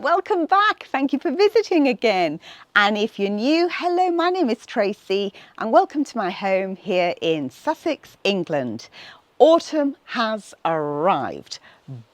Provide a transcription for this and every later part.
welcome back. Thank you for visiting again. And if you're new, hello, my name is Tracy and welcome to my home here in Sussex, England. Autumn has arrived.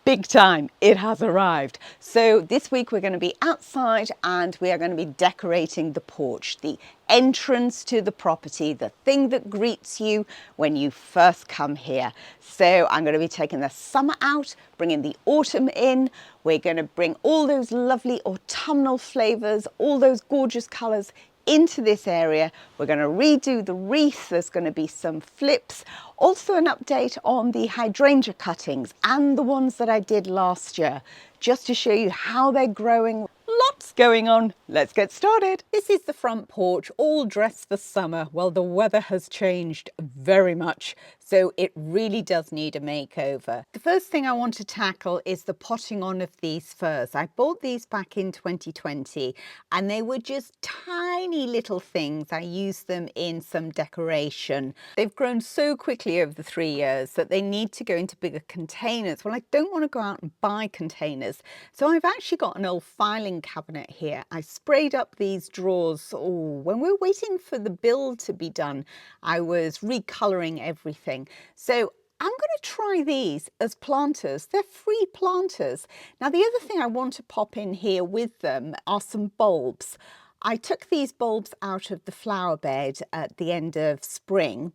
Big time, it has arrived. So this week we're going to be outside and we are going to be decorating the porch, the entrance to the property, the thing that greets you when you first come here. So I'm going to be taking the summer out, bringing the autumn in. We're going to bring all those lovely autumnal flavours, all those gorgeous colours into this area. We're going to redo the wreath. There's going to be some flips, also an update on the hydrangea cuttings and the ones that I did last year, just to show you how they're growing. Lots going on. Let's get started. This is the front porch, all dressed for summer. Well, the weather has changed very much, so it really does need a makeover. The first thing I want to tackle is the potting on of these firs. I bought these back in 2020 and they were just tiny little things. I used them in some decoration. They've grown so quickly over the 3 years that they need to go into bigger containers. Well, I don't want to go out and buy containers, so I've actually got an old filing cabinet here. I sprayed up these drawers. When we were waiting for the build to be done, I was recoloring everything. So I'm going to try these as planters. They're free planters. Now, the other thing I want to pop in here with them are some bulbs. I took these bulbs out of the flower bed at the end of spring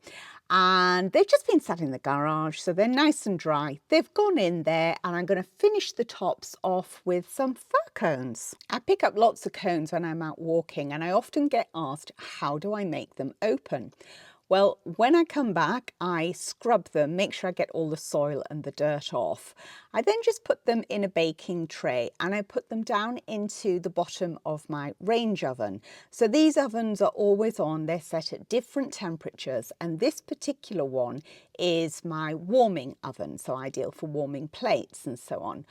and they've just been sat in the garage, so they're nice and dry. They've gone in there and I'm going to finish the tops off with some fir cones. I pick up lots of cones when I'm out walking and I often get asked, how do I make them open? Well, when I come back, I scrub them, make sure I get all the soil and the dirt off. I then just put them in a baking tray and I put them down into the bottom of my range oven. So these ovens are always on, they're set at different temperatures, and this particular one is my warming oven, so ideal for warming plates and so on.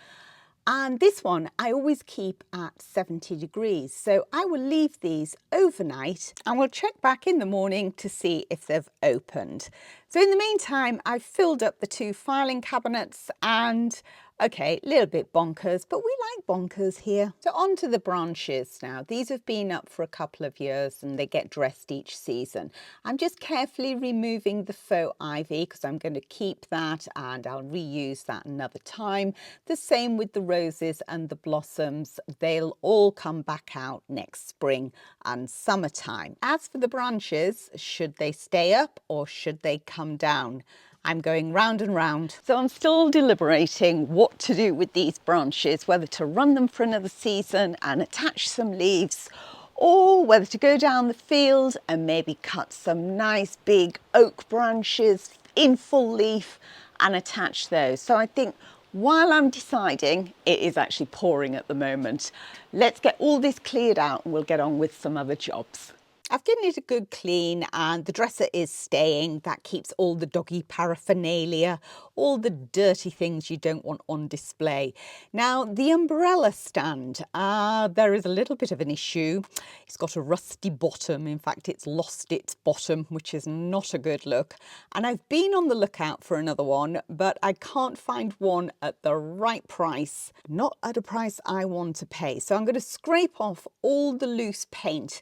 And this one I always keep at 70 degrees. So I will leave these overnight and we'll check back in the morning to see if they've opened. So in the meantime, I've filled up the 2 filing cabinets and okay, a little bit bonkers, but we like bonkers here. So on to the branches now. These have been up for a couple of years and they get dressed each season. I'm just carefully removing the faux ivy because I'm going to keep that and I'll reuse that another time. The same with the roses and the blossoms. They'll all come back out next spring and summertime. As for the branches, should they stay up or should they come down? I'm going round and round. So I'm still deliberating what to do with these branches, whether to run them for another season and attach some leaves, or whether to go down the field and maybe cut some nice big oak branches in full leaf and attach those. So I think while I'm deciding, it is actually pouring at the moment. Let's get all this cleared out and we'll get on with some other jobs. I've given it a good clean and the dresser is staying. That keeps all the doggy paraphernalia, all the dirty things you don't want on display. Now, the umbrella stand, there is a little bit of an issue. It's got a rusty bottom. In fact, it's lost its bottom, which is not a good look. And I've been on the lookout for another one, but I can't find one at the right price, not at a price I want to pay. So I'm going to scrape off all the loose paint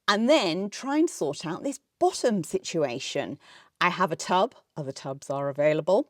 and then try and sort out this bottom situation. I have a tub, other tubs are available,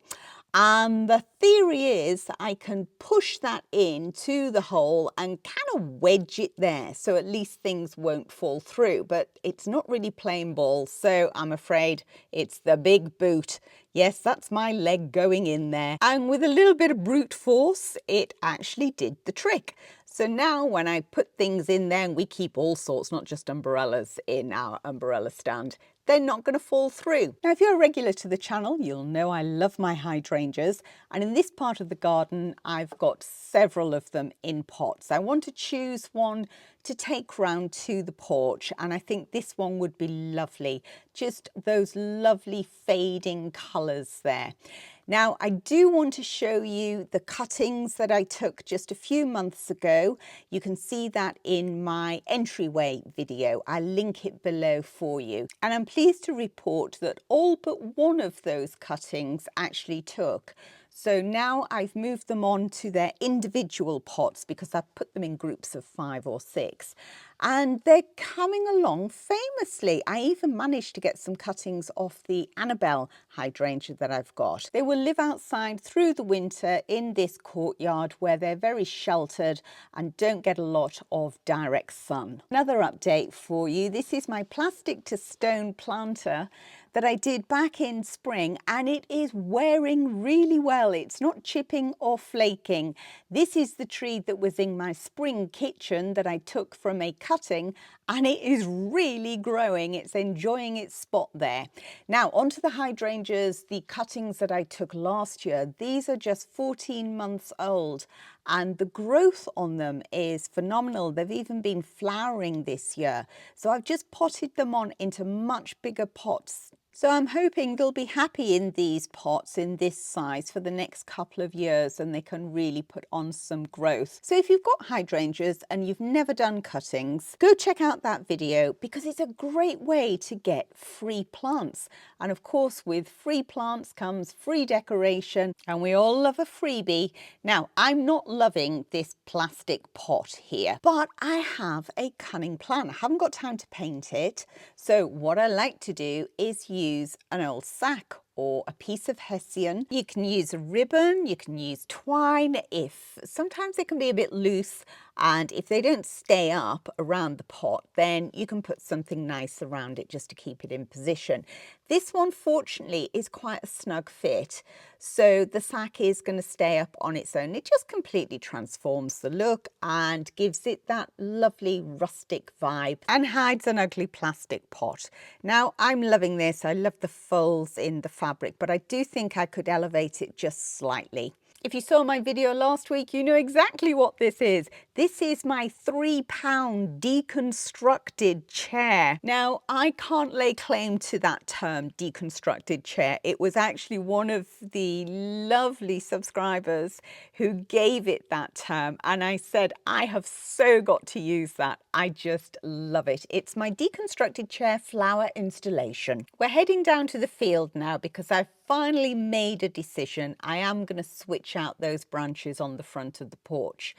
and the theory is that I can push that into the hole and kind of wedge it there, so at least things won't fall through, but it's not really plain ball, so I'm afraid it's the big boot. Yes, that's my leg going in there. And with a little bit of brute force, it actually did the trick. So now when I put things in there, and we keep all sorts, not just umbrellas in our umbrella stand, they're not going to fall through. Now, if you're a regular to the channel, you'll know I love my hydrangeas. And in this part of the garden, I've got several of them in pots. I want to choose one to take round to the porch. And I think this one would be lovely. Just those lovely fading colours there. Now, I do want to show you the cuttings that I took just a few months ago. You can see that in my entryway video. I'll link it below for you. And I'm pleased to report that all but one of those cuttings actually took. So now I've moved them on to their individual pots because I've put them in groups of 5 or 6. And they're coming along famously. I even managed to get some cuttings off the Annabelle hydrangea that I've got. They will live outside through the winter in this courtyard where they're very sheltered and don't get a lot of direct sun. Another update for you. This is my plastic to stone planter that I did back in spring, and it is wearing really well. It's not chipping or flaking. This is the tree that was in my spring kitchen that I took from a cutting, and it is really growing. It's enjoying its spot there. Now onto the hydrangeas, the cuttings that I took last year. These are just 14 months old and the growth on them is phenomenal. They've even been flowering this year. So I've just potted them on into much bigger pots. So I'm hoping they'll be happy in these pots in this size for the next couple of years, and they can really put on some growth. So if you've got hydrangeas and you've never done cuttings, go check out that video because it's a great way to get free plants. And of course, with free plants comes free decoration, and we all love a freebie. Now, I'm not loving this plastic pot here, but I have a cunning plan. I haven't got time to paint it. So what I like to do is use an old sack or a piece of hessian. You can use a ribbon, you can use twine. If sometimes they can be a bit loose, and if they don't stay up around the pot, then you can put something nice around it just to keep it in position. This one, fortunately, is quite a snug fit, so the sack is going to stay up on its own. It just completely transforms the look and gives it that lovely rustic vibe and hides an ugly plastic pot. Now, I'm loving this. I love the folds in the fabric, but I do think I could elevate it just slightly. If you saw my video last week, you know exactly what this is. This is my £3 deconstructed chair. Now, I can't lay claim to that term, deconstructed chair. It was actually one of the lovely subscribers who gave it that term, and I said, I have so got to use that. I just love it. It's my deconstructed chair flower installation. We're heading down to the field now because I've finally made a decision. I am going to switch out those branches on the front of the porch.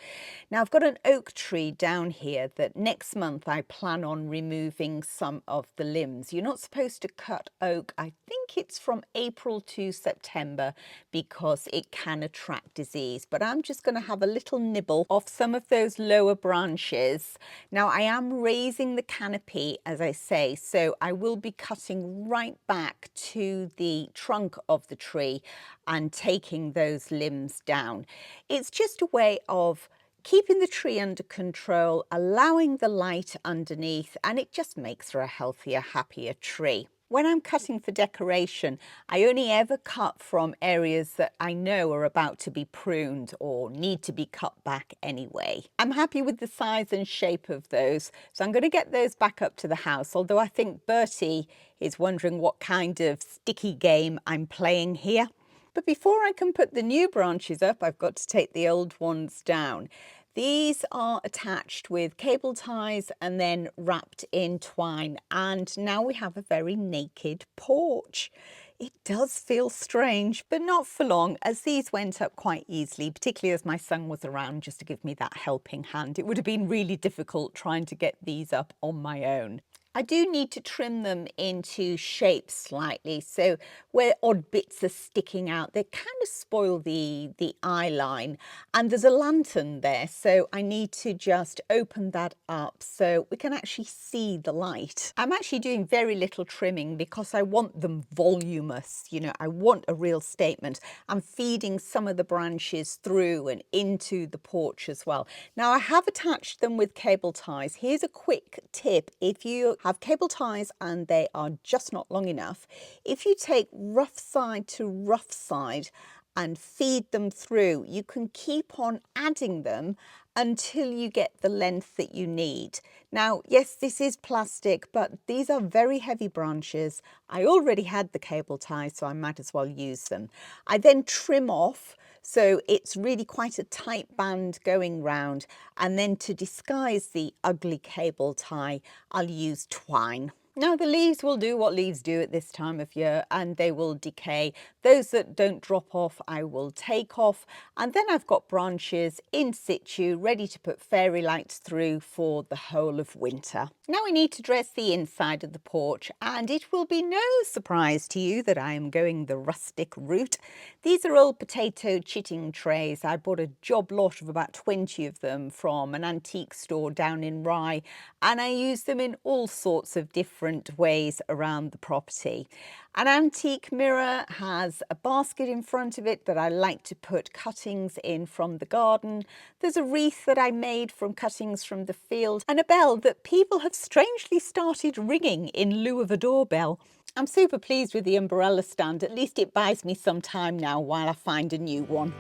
Now I've got an oak tree down here that next month I plan on removing some of the limbs. You're not supposed to cut oak. I think it's from April to September because it can attract disease, but I'm just going to have a little nibble off some of those lower branches. Now I am raising the canopy, as I say, so I will be cutting right back to the trunk of the tree and taking those limbs down. It's just a way of keeping the tree under control, allowing the light underneath, and it just makes for a healthier, happier tree. When I'm cutting for decoration, I only ever cut from areas that I know are about to be pruned or need to be cut back anyway. I'm happy with the size and shape of those, so I'm going to get those back up to the house, although I think Bertie is wondering what kind of sticky game I'm playing here. But before I can put the new branches up, I've got to take the old ones down. These are attached with cable ties and then wrapped in twine, and now we have a very naked porch. It does feel strange, but not for long, as these went up quite easily, particularly as my son was around just to give me that helping hand. It would have been really difficult trying to get these up on my own. I do need to trim them into shape slightly, so where odd bits are sticking out, they kind of spoil the eye line. And there's a lantern there, so I need to just open that up so we can actually see the light. I'm actually doing very little trimming because I want them voluminous, you know, I want a real statement. I'm feeding some of the branches through and into the porch as well. Now I have attached them with cable ties. Here's a quick tip. If you have cable ties and they are just not long enough, if you take rough side to rough side and feed them through, you can keep on adding them until you get the length that you need. Now, yes, this is plastic, but these are very heavy branches. I already had the cable ties, so I might as well use them. I then trim off, so it's really quite a tight band going round. And then to disguise the ugly cable tie, I'll use twine. Now the leaves will do what leaves do at this time of year, and they will decay. Those that don't drop off I will take off, and then I've got branches in situ ready to put fairy lights through for the whole of winter. Now we need to dress the inside of the porch, and it will be no surprise to you that I am going the rustic route. These are old potato chitting trays. I bought a job lot of about 20 of them from an antique store down in Rye, and I use them in all sorts of different ways around the property. An antique mirror has a basket in front of it that I like to put cuttings in from the garden. There's a wreath that I made from cuttings from the field, and a bell that people have strangely started ringing in lieu of a doorbell. I'm super pleased with the umbrella stand. At least it buys me some time now while I find a new one.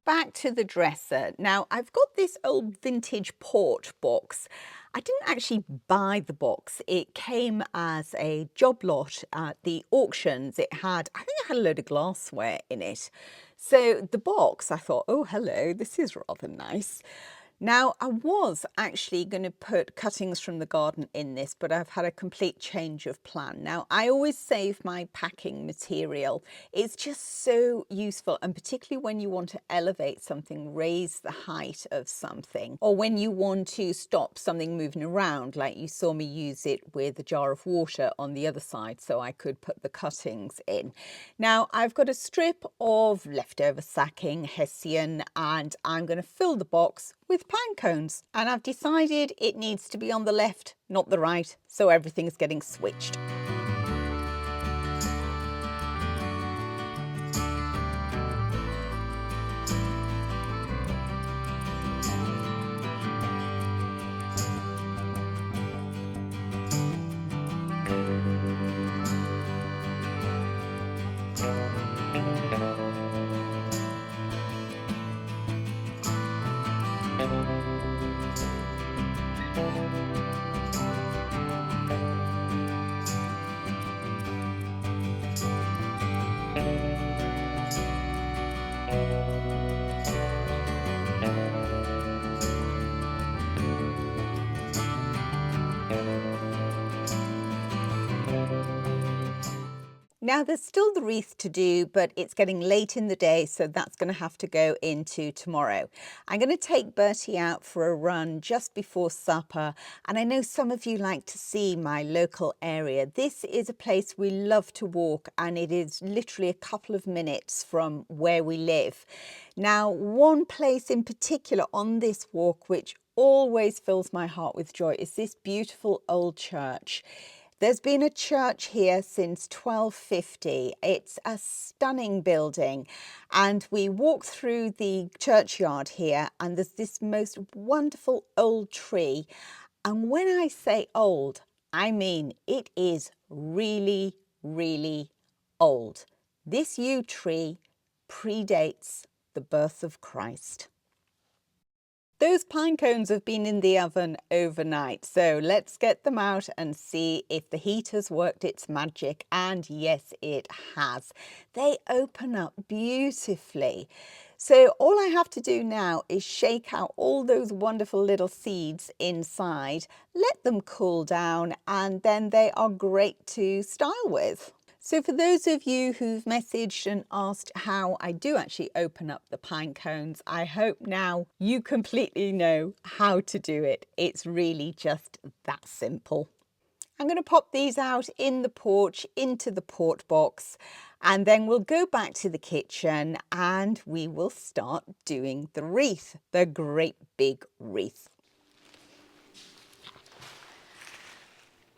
Back to the dresser. Now I've got this old vintage Porch box. I didn't actually buy the box. It came as a job lot at the auctions. I think it had a load of glassware in it. So the box, I thought, oh hello, this is rather nice. Now, I was actually going to put cuttings from the garden in this, but I've had a complete change of plan. Now, I always save my packing material. It's just so useful, and particularly when you want to elevate something, raise the height of something, or when you want to stop something moving around, like you saw me use it with a jar of water on the other side so I could put the cuttings in. Now, I've got a strip of leftover sacking, hessian, and I'm going to fill the box with pine cones, and I've decided it needs to be on the left, not the right, so everything's getting switched. Now there's still the wreath to do, but it's getting late in the day, so that's going to have to go into tomorrow. I'm going to take Bertie out for a run just before supper, and I know some of you like to see my local area. This is a place we love to walk, and it is literally a couple of minutes from where we live. Now, one place in particular on this walk which always fills my heart with joy is this beautiful old church. There's been a church here since 1250. It's a stunning building, and we walk through the churchyard here and there's this most wonderful old tree. And when I say old, I mean it is really, really old. This yew tree predates the birth of Christ. Those pine cones have been in the oven overnight, so let's get them out and see if the heat has worked its magic. And yes, it has. They open up beautifully. So all I have to do now is shake out all those wonderful little seeds inside, let them cool down, and then they are great to style with. So for those of you who've messaged and asked how I do actually open up the pine cones, I hope now you completely know how to do it. It's really just that simple. I'm going to pop these out in the porch into the port box, and then we'll go back to the kitchen and we will start doing the wreath, the great big wreath.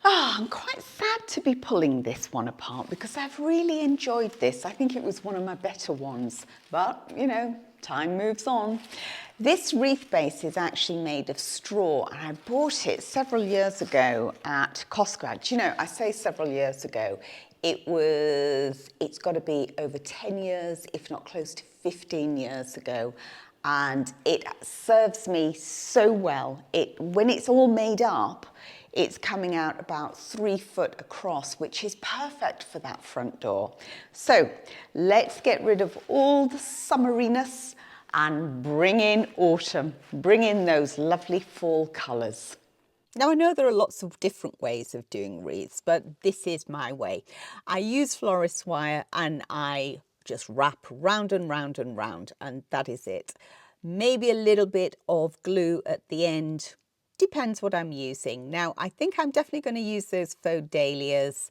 I'm quite sad to be pulling this one apart because I've really enjoyed this. I think it was one of my better ones, but you know, time moves on. This wreath base is actually made of straw, and I bought it several years ago at Costco. Do you know, I say several years ago, it's got to be over 10 years, if not close to 15 years ago. And it serves me so well. When it's all made up, it's coming out about 3 foot across, which is perfect for that front door. So let's get rid of all the summeriness and bring in autumn, bring in those lovely fall colours. Now I know there are lots of different ways of doing wreaths, but this is my way. I use florist wire and I just wrap round and round and round, and that is it. Maybe a little bit of glue at the end. Depends what I'm using. Now, I think I'm definitely going to use those faux dahlias.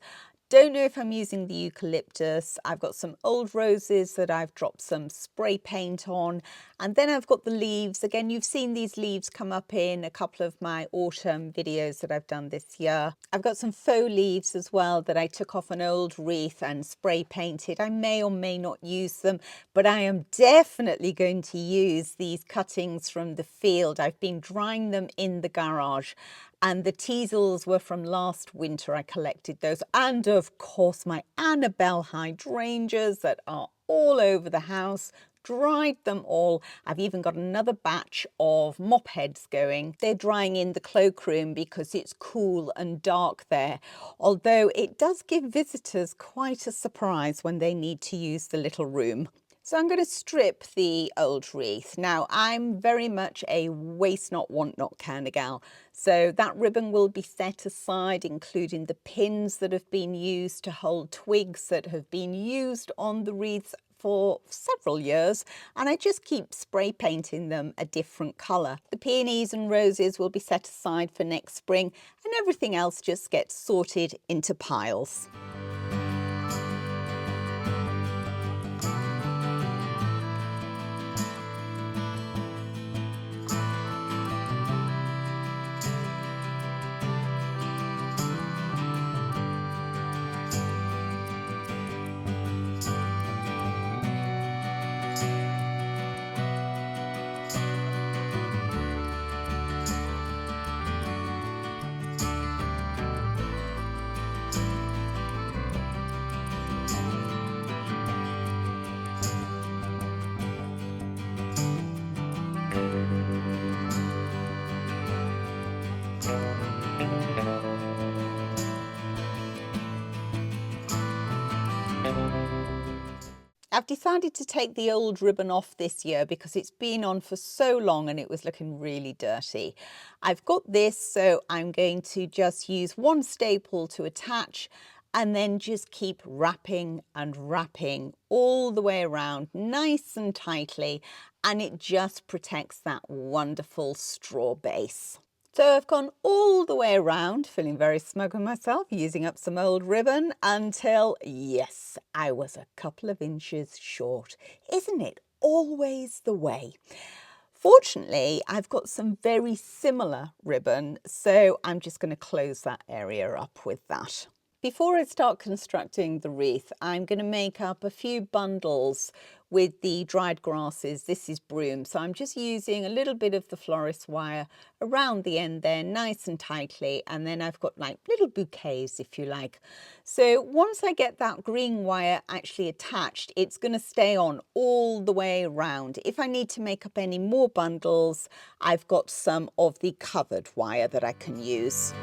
Don't know if I'm using the eucalyptus. I've got some old roses that I've dropped some spray paint on. And then I've got the leaves. Again, you've seen these leaves come up in a couple of my autumn videos that I've done this year. I've got some faux leaves as well that I took off an old wreath and spray painted. I may or may not use them, but I am definitely going to use these cuttings from the field. I've been drying them in the garage. And the teasels were from last winter. I collected those. And of course, my Annabelle hydrangeas that are all over the house. Dried them all. I've even got another batch of mop heads going. They're drying in the cloakroom because it's cool and dark there. Although it does give visitors quite a surprise when they need to use the little room. So I'm going to strip the old wreath. Now, I'm very much a waste not, want not kind of gal. So that ribbon will be set aside, including the pins that have been used to hold twigs that have been used on the wreaths for several years, and I just keep spray painting them a different colour. The peonies and roses will be set aside for next spring, and everything else just gets sorted into piles. I've decided to take the old ribbon off this year because it's been on for so long and it was looking really dirty. I've got this, so I'm going to just use one staple to attach, and then just keep wrapping and wrapping all the way around nice and tightly, and it just protects that wonderful straw base. So I've gone all the way around, feeling very smug with myself, using up some old ribbon until, yes, I was a couple of inches short. Isn't it always the way? Fortunately, I've got some very similar ribbon, so I'm just going to close that area up with that. Before I start constructing the wreath, I'm going to make up a few bundles with the dried grasses. This is broom, so I'm just using a little bit of the florist wire around the end there, nice and tightly, and then I've got like little bouquets, if you like. So once I get that green wire actually attached, it's going to stay on all the way around. If I need to make up any more bundles, I've got some of the covered wire that I can use.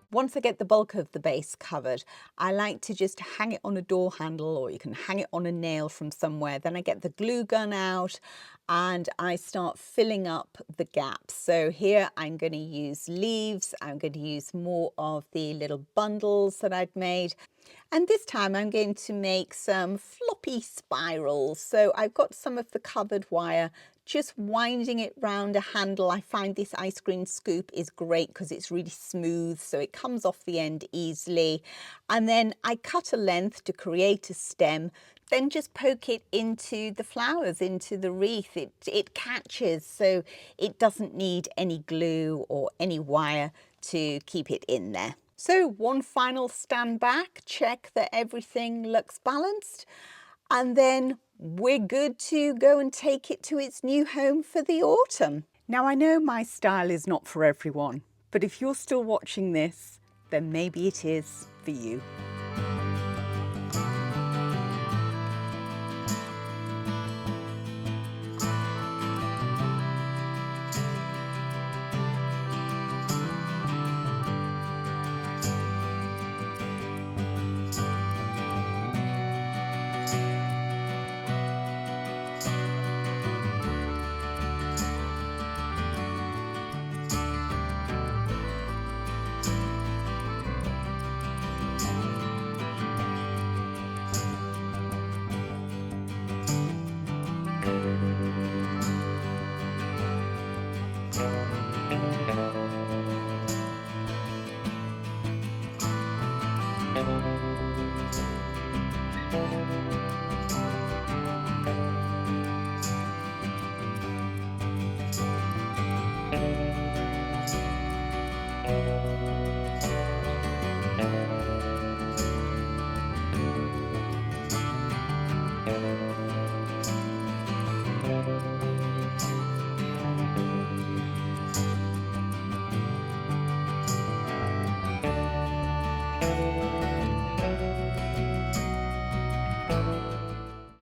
Once I get the bulk of the base covered, I like to just hang it on a door handle, or you can hang it on a nail from somewhere. Then I get the glue gun out and I start filling up the gaps. So here I'm going to use leaves. I'm going to use more of the little bundles that I'd made. And this time I'm going to make some floppy spirals. So I've got some of the covered wire, just winding it round a handle. I find this ice cream scoop is great because it's really smooth, so it comes off the end easily. And then I cut a length to create a stem, then just poke it into the flowers, into the wreath. It catches, so it doesn't need any glue or any wire to keep it in there. So one final stand back, check that everything looks balanced, and then we're good to go and take it to its new home for the autumn. Now I know my style is not for everyone, but if you're still watching this, then maybe it is for you.